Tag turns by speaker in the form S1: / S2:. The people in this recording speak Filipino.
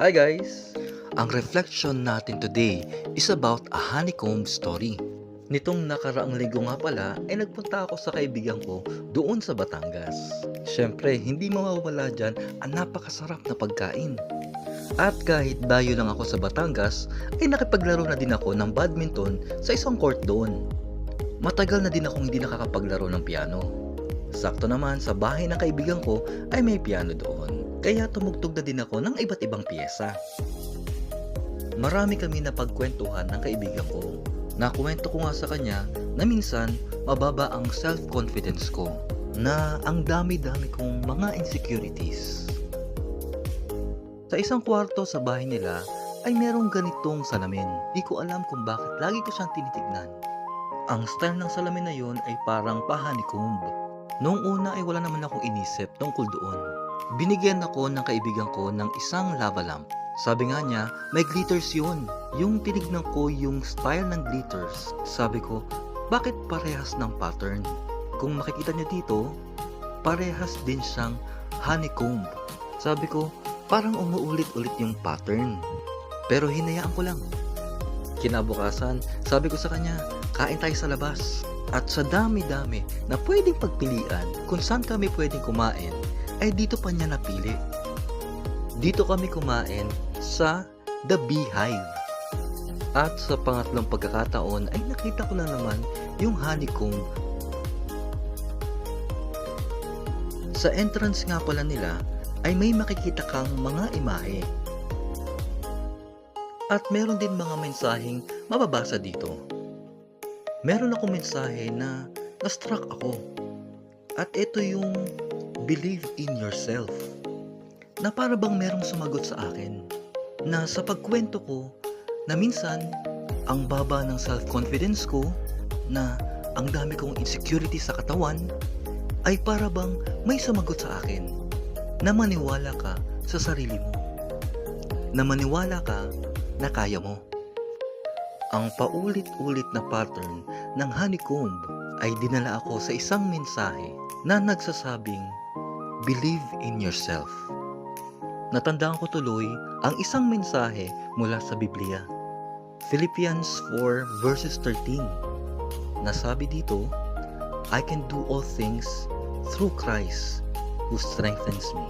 S1: Hi guys! Ang reflection natin today is about a honeycomb story. Nitong nakaraang linggo nga pala ay nagpunta ako sa kaibigan ko doon sa Batangas. Siyempre, hindi mawawala dyan ang napakasarap na pagkain. At kahit dayo lang ako sa Batangas, ay nakipaglaro na din ako ng badminton sa isang court doon. Matagal na din akong hindi nakakapaglaro ng piano. Sakto naman sa bahay ng kaibigan ko ay may piano doon. Kaya tumugtog na din ako ng iba't ibang piyesa. Marami kami na pagkwentuhan ng kaibigan ko. Nakwento ko nga sa kanya na minsan mababa ang self-confidence ko. Na ang dami-dami kong mga insecurities. Sa isang kwarto sa bahay nila ay merong ganitong salamin. Di ko alam kung bakit lagi ko siyang tinitignan. Ang style ng salamin na yon ay parang pa-honeycomb. Noong una ay wala naman akong inisip tungkol doon. Binigyan ako ng kaibigan ko ng isang lava lamp. Sabi nga niya, may glitters yun. Yung tinignan ko yung style ng glitters. Sabi ko, bakit parehas ng pattern? Kung makikita niyo dito, parehas din siyang honeycomb. Sabi ko, parang umuulit-ulit yung pattern. Pero hinayaan ko lang. Kinabukasan, sabi ko sa kanya, kain tayo sa labas. At sa dami-dami na pwedeng pagpilian kung saan kami pwedeng kumain, ay dito pa niya napili. Dito kami kumain sa The Beehive. At sa pangatlong pagkakataon ay nakita ko na naman yung honeycomb. Sa entrance nga pala nila ay may makikita kang mga imahe. At meron din mga mensaheng mababasa dito. Meron akong mensahe na na-struck ako. At ito yung believe in yourself. Na para bang merong sumagot sa akin. Na sa pagkwento ko, na minsan, ang baba ng self-confidence ko, na ang dami kong insecurity sa katawan, ay para bang may sumagot sa akin. Na maniwala ka sa sarili mo. Na maniwala ka na kaya mo. Ang paulit-ulit na pattern ng honeycomb ay dinala ako sa isang mensahe na nagsasabing, believe in yourself. Natandaan ko tuloy ang isang mensahe mula sa Biblia. Philippians 4 verses 13. Nasabi dito, I can do all things through Christ who strengthens me.